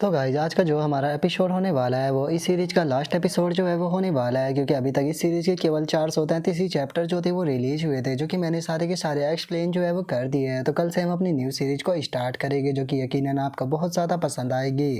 तो गाइस आज का जो हमारा एपिसोड होने वाला है वो इस सीरीज का लास्ट एपिसोड जो है वो होने वाला है, क्योंकि अभी तक इस सीरीज के केवल 433 ही चैप्टर जो थे वो रिलीज हुए थे, जो कि मैंने सारे के सारे एक्सप्लेन जो है वो कर दिए हैं। तो कल से हम अपनी न्यू सीरीज को स्टार्ट करेंगे, जो कि यकीनन आपको बहुत ज़्यादा पसंद आएगी।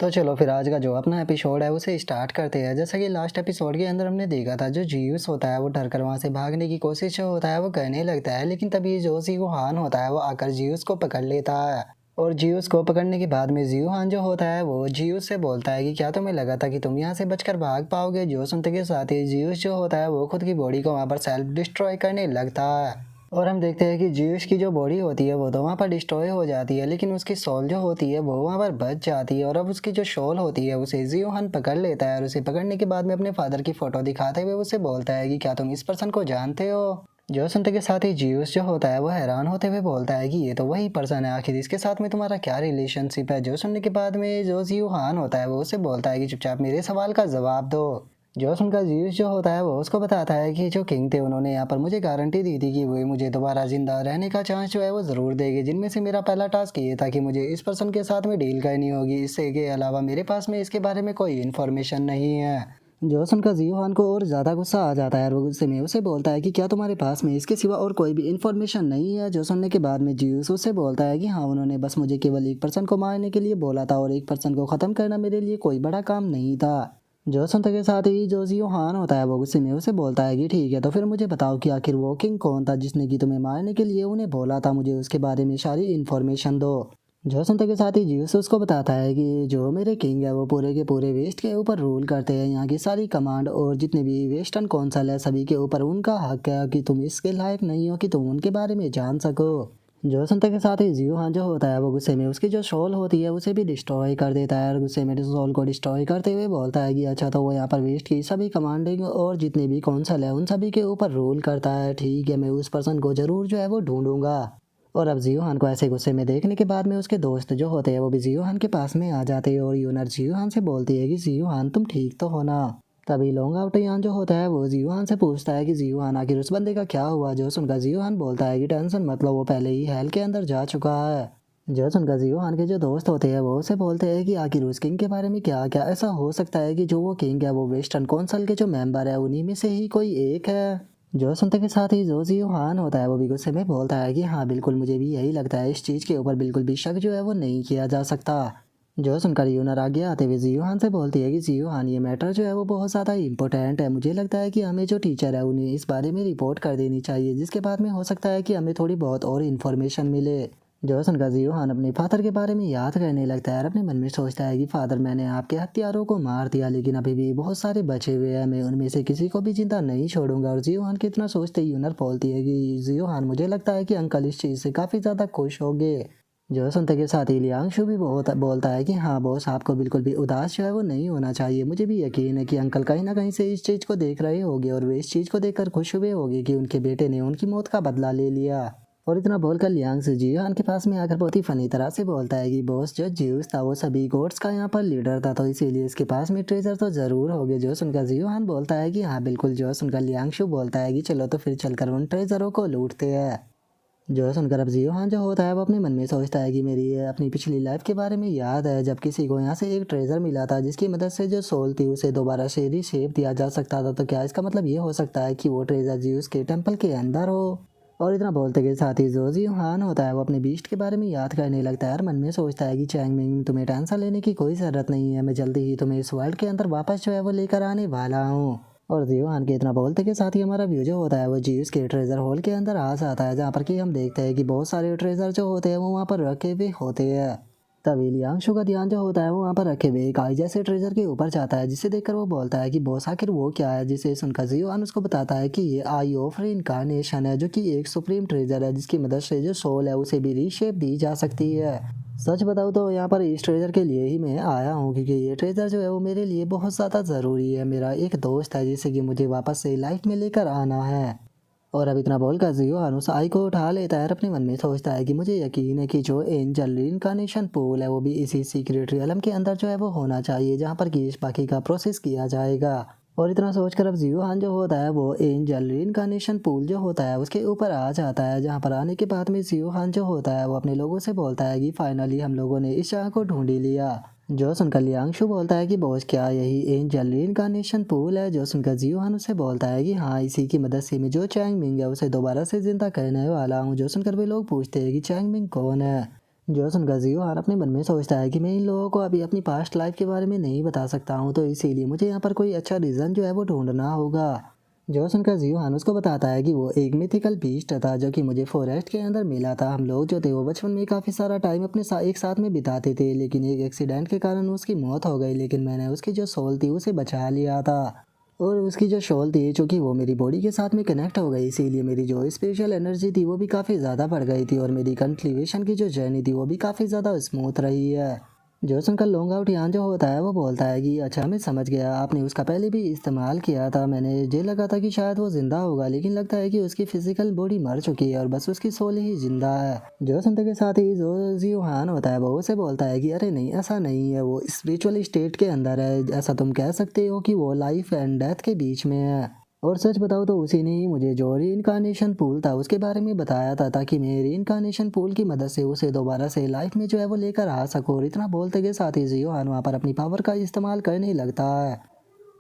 तो चलो फिर आज का जो अपना एपिसोड है उसे स्टार्ट करते हैं। जैसा कि लास्ट एपिसोड के अंदर हमने देखा था, जो जीयूस होता है वो डर कर वहाँ से भागने की कोशिश जो होता है वो करने लगता है, लेकिन तभी जो जीयूहान होता है वो आकर जीयूस को पकड़ लेता है। और जीयूस को पकड़ने के बाद में जीयूहान जो होता है वो जीयूस से बोलता है कि क्या तुम्हें लगा था कि तुम यहाँ से बचकर भाग पाओगे। जो सुनते के साथ ही जीयूस जो होता है वो खुद की बॉडी को वहाँ पर सेल्फ डिस्ट्रॉय करने लगता है। और हम देखते हैं कि जीउस की जो बॉडी होती है वो तो वहाँ पर डिस्ट्रॉय हो जाती है, लेकिन उसकी सोल जो होती है वो वहाँ पर बच जाती है। और अब उसकी जो सोल होती है उसे जियोहान पकड़ लेता है, और उसे पकड़ने के बाद में अपने फादर की फोटो दिखाते हुए उसे बोलता है कि क्या तुम इस पर्सन को जानते हो। जो सुनते के साथ ही जीउस जो होता है वो हैरान होते हुए बोलता है कि ये तो वही पर्सन है, आखिर इसके साथ में तुम्हारा क्या रिलेशनशिप है। जो सुनने के बाद में जो जियोहान होता है वो उसे बोलता है कि चुपचाप मेरे सवाल का जवाब दो। जो सुनकर जीउस जो होता है वो उसको बताता है कि जो किंग थे उन्होंने यहाँ पर मुझे गारंटी दी थी कि वो मुझे दोबारा जिंदा रहने का चांस जो है वो ज़रूर देंगे, जिनमें से मेरा पहला टास्क ये था कि मुझे इस पर्सन के साथ में डील करनी होगी। इससे के अलावा मेरे पास में इसके बारे में कोई इन्फॉर्मेशन नहीं है। जो सुनकर जियोहान को और ज़्यादा गुस्सा आ जाता है, और वो गुस्से में उसे बोलता है कि क्या तुम्हारे पास में इसके सिवा और कोई भी इन्फॉर्मेशन नहीं है। जो सुनने के बाद में जीउस उससे बोलता है कि हाँ, उन्होंने बस मुझे केवल एक पर्सन को मारने के लिए बोला था, और एक पर्सन को ख़त्म करना मेरे लिए कोई बड़ा काम नहीं था। जो सुनते के साथ ही जो जियोहान होता है वो गुस्से में उसे बोलता है कि ठीक है, तो फिर मुझे बताओ कि आखिर वो किंग कौन था जिसने कि तुम्हें मारने के लिए उन्हें बोला था, मुझे उसके बारे में सारी इन्फॉर्मेशन दो। जो सुनते के साथ ही जियोस उसको बताता है कि जो मेरे किंग है वो पूरे के पूरे वेस्ट के ऊपर रूल करते हैं, यहाँ की सारी कमांड और जितने भी वेस्टर्न कौंसल है सभी के ऊपर उनका हक है कि तुम इसके लायक नहीं हो कि तुम उनके बारे में जान सको। जो सुनते के साथ ही जियोहान जो होता है वो गुस्से में उसकी जो सोल होती है उसे भी डिस्ट्रॉय कर देता है, और गुस्से में सोल को डिस्ट्रॉय करते हुए बोलता है कि अच्छा, तो वो यहाँ पर वेस्ट की सभी कमांडिंग और जितने भी कौंसल है उन सभी के ऊपर रूल करता है। ठीक है, मैं उस पर्सन को जरूर जो है वो ढूंढूंगा। और अब जियोहान को ऐसे गुस्से में देखने के बाद में उसके दोस्त जो होते हैं वो भी जियोहान के पास में आ जाते हैं, और यूनर जियोहान से बोलती है कि जियोहान तुम ठीक तो हो ना। तभी लोंग आउटयान जो होता है वो जियोहान से पूछता है कि जियोहान आखिर उस बंदे का क्या हुआ। जो सुनकर जियोहान बोलता है कि टेंशन मत लो, वो पहले ही हेल के अंदर जा चुका है। जो सुनकर जियोहान के जो दोस्त होते हैं वो उसे बोलते हैं कि आखिर उस किंग के बारे में क्या क्या ऐसा हो सकता है कि जो वो किंग है वो वेस्टर्न कौंसल के जो मेंबर है उन्हीं में से ही कोई एक है। जो सुनते के साथ ही जो जियोहान होता है वो भी गुस्से में बोलता है कि हाँ बिल्कुल, मुझे भी यही लगता है, इस चीज़ के ऊपर बिल्कुल भी शक जो है वो नहीं किया जा सकता। जो सुनकर यूनर आगे आते हुए जियोहान से बोलती है कि जियोहान, ये मैटर जो है वो बहुत ज़्यादा इंपॉर्टेंट है, मुझे लगता है कि हमें जो टीचर है उन्हें इस बारे में रिपोर्ट कर देनी चाहिए, जिसके बाद में हो सकता है कि हमें थोड़ी बहुत और इन्फॉर्मेशन मिले। जो सुनकर जियोहान अपने फादर के बारे में याद करने लगता है, और अपने मन में सोचता है कि फादर, मैंने आपके हत्यारों को मार दिया लेकिन अभी भी बहुत सारे बचे हुए हैं, मैं उनमें से किसी को भी जिंदा नहीं छोड़ूंगा। और जियोहान के इतना सोचते ही यूनर बोलती है कि जियोहान, मुझे लगता है कि अंकल इस चीज़ से काफ़ी ज़्यादा खुश होंगे। जो सुनते के साथ ही लियांशु भी बहुत बोलता है कि हाँ बॉस, आपको बिल्कुल भी उदास जो है वो नहीं होना चाहिए, मुझे भी यकीन है कि अंकल कहीं ना कहीं से इस चीज़ को देख रहे होंगे, और वे इस चीज़ को देखकर खुश हुए होंगे कि उनके बेटे ने उनकी मौत का बदला ले लिया। और इतना बोलकर लियांशु जियोहान के पास में आकर बहुत ही फनी तरह से बोलता है कि बॉस, जो ज्यूस था वो सभी गोड्स का यहाँ पर लीडर था, तो इसीलिए इसके पास में ट्रेजर तो जरूर होगे। जो सुनकर जियोहान बोलता है कि हाँ बिल्कुल। जो सुनकर लियांशु बोलता है कि चलो तो फिर चलकर उन ट्रेजरों को लूटते हैं। जो सुनकर अब जियोहान जो होता है वो अपने मन में सोचता है कि मेरी ये अपनी पिछली लाइफ के बारे में याद है, जब किसी को यहाँ से एक ट्रेजर मिला था जिसकी मदद से जो सोल थी उसे दोबारा से रिशेप दिया जा सकता था। तो क्या इसका मतलब ये हो सकता है कि वो ट्रेजर जियूस के टेम्पल के अंदर हो। और इतना बोलते के साथ ही जो जियोहान होता है वो अपने बीस्ट के बारे में याद करने लगता है, और मन में सोचता है कि चैंगमिंग, तुम्हें टेंशन लेने की कोई ज़रूरत नहीं है, मैं जल्दी ही तुम्हें इस वर्ल्ड के अंदर वापस जो है वो लेकर आने वाला हूँ। और जियोहान के इतना बोलते के साथ ही हमारा व्यू जो होता है वो जीउस के ट्रेजर हॉल के अंदर आ जाता है, जहाँ पर कि हम देखते हैं कि बहुत सारे ट्रेजर जो होते हैं वो वहाँ पर रखे हुए होते हैं। तभी लियांशु का ध्यान जो होता है वो वहाँ पर रखे हुए एक आई जैसे ट्रेजर के ऊपर जाता है, जिसे देखकर वो बोलता है कि बॉस आखिर वो क्या है। जिसे सुनकर जियोहान उसको बताता है कि ये आई ऑफ इनकारनेशन है, जो कि एक सुप्रीम ट्रेजर है जिसकी मदद से जो सोल है उसे भी रीशेप दी जा सकती है। सच बताऊँ तो यहाँ पर इस ट्रेजर के लिए ही मैं आया हूँ, क्योंकि ये ट्रेजर जो है वो मेरे लिए बहुत ज़्यादा ज़रूरी है। मेरा एक दोस्त है जिसे कि मुझे वापस से लाइफ में लेकर आना है। और अब इतना बोलकर जियोहान उस आई को उठा लेता है, और अपने मन में सोचता है कि मुझे यकीन है कि जो एंजल रिइंकार्नेशन पूल है वो भी इसी सीक्रेट रियलम के अंदर जो है वो होना चाहिए, जहाँ पर कि इस बाकी का प्रोसेस किया जाएगा। और इतना सोचकर अब जियोहान जो होता है वो एंजल रिइंकार्नेशन पूल जो होता है उसके ऊपर आ जाता है, जहाँ पर आने के बाद में जियोहान जो होता है वो अपने लोगों से बोलता है कि फाइनली हम लोगों ने इस जगह को ढूंढ ही लिया। जो सुनकर लियांगशु बोलता है कि बॉस क्या यही एंजल रीइंकार्नेशन पूल है। जो सुनकर जियोहान उसे बोलता है कि हाँ, इसी की मदद से मैं जो चैंग मिंग है उसे दोबारा से जिंदा करने वाला हूँ। जो सुनकर वे लोग पूछते हैं कि चैंग मिंग कौन है। जो सुनकर जियोहान अपने मन में सोचता है कि मैं इन लोगों को अभी अपनी पास्ट लाइफ के बारे में नहीं बता सकता हूँ, तो इसीलिए मुझे यहाँ पर कोई अच्छा रीज़न जो है वो ढूंढना होगा। जो सुनकर जियोहान उसको बताता है कि वो एक मिथिकल बीस्ट था जो कि मुझे फॉरेस्ट के अंदर मिला था। हम लोग जो थे वो बचपन में काफ़ी सारा टाइम अपने एक साथ में बिताते थे, लेकिन एक एक्सीडेंट के कारण उसकी मौत हो गई, लेकिन मैंने उसकी जो सोल थी उसे बचा लिया था। और उसकी जो सोल थी चूँकि वो मेरी बॉडी के साथ में कनेक्ट हो गई, इसीलिए मेरी जो स्पिरिचुअल एनर्जी थी वो भी काफ़ी ज़्यादा बढ़ गई थी और मेरी कंटिन्यूएशन की जो जर्नी थी वो भी काफ़ी ज़्यादा स्मूथ रही है। जो सुनकर लोंग आउट यान जो होता है वो बोलता है कि अच्छा, मैं समझ गया, आपने उसका पहले भी इस्तेमाल किया था। मैंने ये लगा था कि शायद वो जिंदा होगा, लेकिन लगता है कि उसकी फिजिकल बॉडी मर चुकी है और बस उसकी सोल ही जिंदा है। जो सुनते के साथ ही जो जियोहान होता है वो उसे बोलता है कि अरे नहीं, ऐसा नहीं है, वो स्पिरिचुअल स्टेट के अंदर है। ऐसा तुम कह सकते हो कि वो लाइफ एंड डेथ के बीच में है। और सच बताओ तो उसी ने ही मुझे जो रीइंकार्नेशन पूल था उसके बारे में बताया था, ताकि मैं रीइंकार्नेशन पूल की मदद से उसे दोबारा से लाइफ में जो है वो लेकर आ सकूँ। और इतना बोलते के साथ ही जियोहान वहाँ पर अपनी पावर का इस्तेमाल करने लगता है।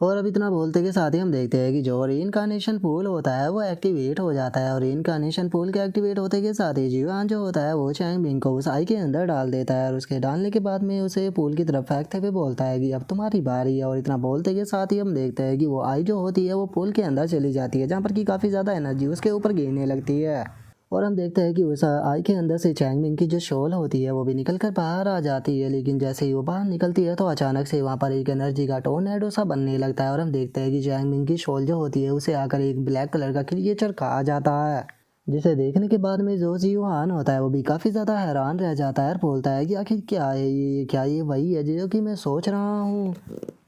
और अब इतना बोलते के साथ ही हम देखते हैं कि जो रीइंकार्नेशन पूल होता है वो एक्टिवेट हो जाता है। और रीइंकार्नेशन पूल के एक्टिवेट होते के साथ ही जियोहान जो होता है वो चैंग मिंग को उस आई के अंदर डाल देता है और उसके डालने के बाद में उसे पूल की तरफ फेंकते हुए बोलता है कि अब तुम्हारी बारी है। और इतना बोलते के साथ ही हम देखते हैं कि वो आई जो होती है वो पूल के अंदर चली जाती है, जहाँ पर कि काफ़ी ज़्यादा एनर्जी उसके ऊपर गिरने लगती है। और हम देखते हैं कि उस आई के अंदर से चैंग मिंग की जो शोल होती है वो भी निकल कर बाहर आ जाती है, लेकिन जैसे ही वो बाहर निकलती है तो अचानक से वहाँ पर एक एनर्जी का टोर्नेडो सा बनने लगता है। और हम देखते हैं कि चैंग मिंग की शोल जो होती है उसे आकर एक ब्लैक कलर का क्रिएचर कहा जाता है, जिसे देखने के बाद में जो जियोहान होता है वो भी काफ़ी ज़्यादा हैरान रह जाता है और बोलता है कि आखिर क्या है ये, क्या ये वही है जो कि मैं सोच रहा हूँ।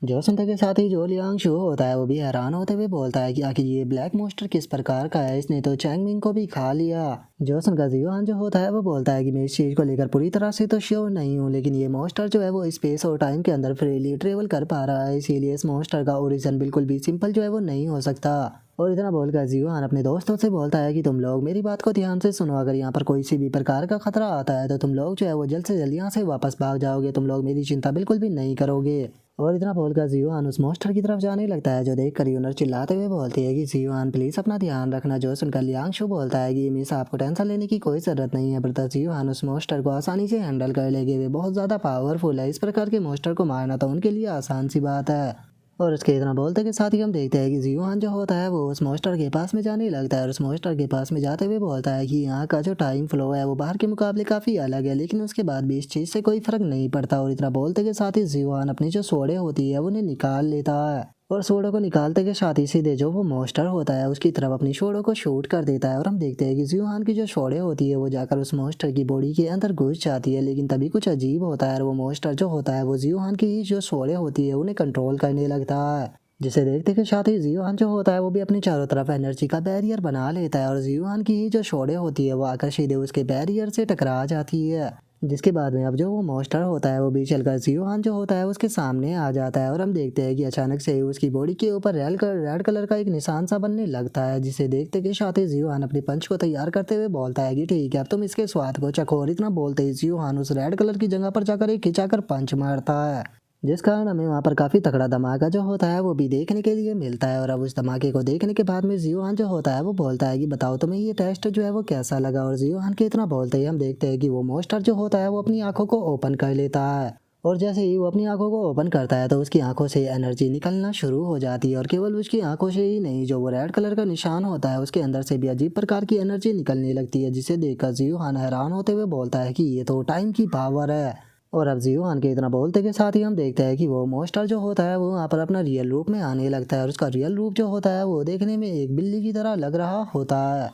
जो सुनते के साथ ही जो लियांगशु होता है वो भी हैरान होते हुए बोलता है कि आखिर ये ब्लैक मोस्टर किस प्रकार का है, इसने तो चैंग मिंग को भी खा लिया। जो सुनकर जियोहान जो होता है वो बोलता है कि मैं इस चीज़ को लेकर पूरी तरह से तो श्योर नहीं हूँ, लेकिन ये मोस्टर जो है वो स्पेस और टाइम के अंदर फ्रीली ट्रेवल कर पा रहा है, इसीलिए इस मोस्टर का ओरिजिन बिल्कुल भी सिंपल जो है वो नहीं हो सकता। और इतना बोलकर जियोहान अपने दोस्तों से बोलता है कि तुम लोग मेरी बात को ध्यान से सुनो, अगर यहाँ पर कोई सी भी प्रकार का खतरा आता है तो तुम लोग जो है वो जल्द से जल्द यहाँ से वापस भाग जाओगे, तुम लोग मेरी चिंता बिल्कुल भी नहीं करोगे। और इतना बोलकर जियोहान उस मॉन्स्टर की तरफ जाने लगता है, जो देखकर यूनर चिल्लाते हुए बोलती है कि जियोहान प्लीज अपना ध्यान रखना। जो सुनकर लियांगशु बोलता है कि मिस, आपको टेंशन लेने की कोई जरूरत नहीं है, ब्रदर। जियोहान उस मॉन्स्टर को आसानी से हैंडल कर लेंगे, वे बहुत ज़्यादा पावरफुल है, इस प्रकार के मॉन्स्टर को मारना तो उनके लिए आसान सी बात है। और उसके इतना बोलते के साथ ही हम देखते हैं कि जियोहान जो होता है वो उस मॉन्स्टर के पास में जाने लगता है और उस मॉन्स्टर के पास में जाते हुए बोलता है कि यहाँ का जो टाइम फ्लो है वो बाहर के मुकाबले काफ़ी अलग है, लेकिन उसके बाद भी इस चीज़ से कोई फर्क नहीं पड़ता। और इतना बोलते के साथ ही जियोहान अपनी जो सोडे होती है उन्हें निकाल लेता है और सोडो को निकालते के साथ ही सीधे जो वो मॉन्स्टर होता है उसकी तरफ अपनी सोडो को शूट कर देता है। और हम देखते हैं कि जियोहान की जो सोडे होती है वो जाकर उस मॉन्स्टर की बॉडी के अंदर घुस जाती है, लेकिन तभी कुछ अजीब होता है और वो मॉन्स्टर जो होता है वो जियोहान की ही जो सोडे होती है उन्हें कंट्रोल करने लगता है, जिसे देखते के साथ ही जियोहान जो होता है वो भी अपनी चारों तरफ एनर्जी का बैरियर बना लेता है और जियोहान की ही जो शोडे होती है वो आकर सीधे उसके बैरियर से टकरा जाती है, जिसके बाद में अब जो वो मॉन्स्टर होता है वो भी चलकर जियोहान जो होता है उसके सामने आ जाता है। और हम देखते हैं कि अचानक से ही उसकी बॉडी के ऊपर रेड कलर का एक निशान सा बनने लगता है, जिसे देखते के साथ ही जियोहान अपने पंच को तैयार करते हुए बोलता है कि ठीक है, अब तुम इसके स्वाद को चखो। और इतना बोलते ही जियोहान उस रेड कलर की जगह पर जाकर एक खिंचाकर पंच मारता है, जिस कारण हमें वहाँ पर काफ़ी तगड़ा धमाका जो होता है वो भी देखने के लिए मिलता है। और अब उस धमाके को देखने के बाद में जियोहान जो होता है वो बोलता है कि बताओ तुम्हें ये टेस्ट जो है वो कैसा लगा। और जियोहान के इतना बोलते ही हम देखते हैं कि वो मॉन्स्टर जो होता है वो अपनी आंखों को ओपन कर लेता है और जैसे ही वो अपनी आंखों को ओपन करता है तो उसकी आंखों से एनर्जी निकलना शुरू हो जाती है। और केवल उसकी आंखों से ही नहीं, जो वो रेड कलर का निशान होता है उसके अंदर से भी अजीब प्रकार की एनर्जी निकलने लगती है, जिसे देखकर जियोहान हैरान होते हुए बोलता है कि ये तो टाइम की पावर है। और अब जियोहान के इतना बोलते के साथ ही हम देखते हैं कि वो मॉन्स्टर जो होता है वो वहाँ पर अपना रियल रूप में आने लगता है और उसका रियल रूप जो होता है वो देखने में एक बिल्ली की तरह लग रहा होता है।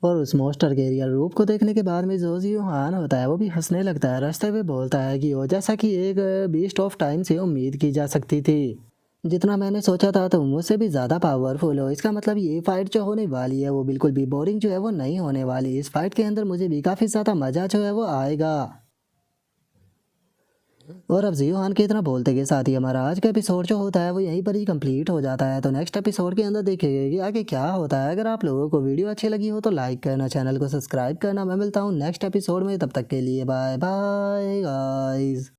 और उस मॉन्स्टर के रियल रूप को देखने के बाद में जो जियोहान होता है वो भी हंसने लगता है, रास्ते में बोलता है कि वो जैसा कि एक बीस्ट ऑफ टाइम से उम्मीद की जा सकती थी, जितना मैंने सोचा था तुम मुझसे भी ज़्यादा पावरफुल हो। इसका मतलब ये फाइट जो होने वाली है वो बिल्कुल भी बोरिंग जो है वो नहीं होने वाली, इस फाइट के अंदर मुझे भी काफ़ी ज़्यादा मज़ा जो है वो आएगा। और अब जियोहान के इतना बोलते के साथ ही हमारा आज का एपिसोड जो होता है वो यहीं पर ही कंप्लीट हो जाता है। तो नेक्स्ट एपिसोड के अंदर देखेंगे कि आगे क्या होता है। अगर आप लोगों को वीडियो अच्छी लगी हो तो लाइक करना, चैनल को सब्सक्राइब करना। मैं मिलता हूँ नेक्स्ट एपिसोड में, तब तक के लिए बाय बाय गाइस।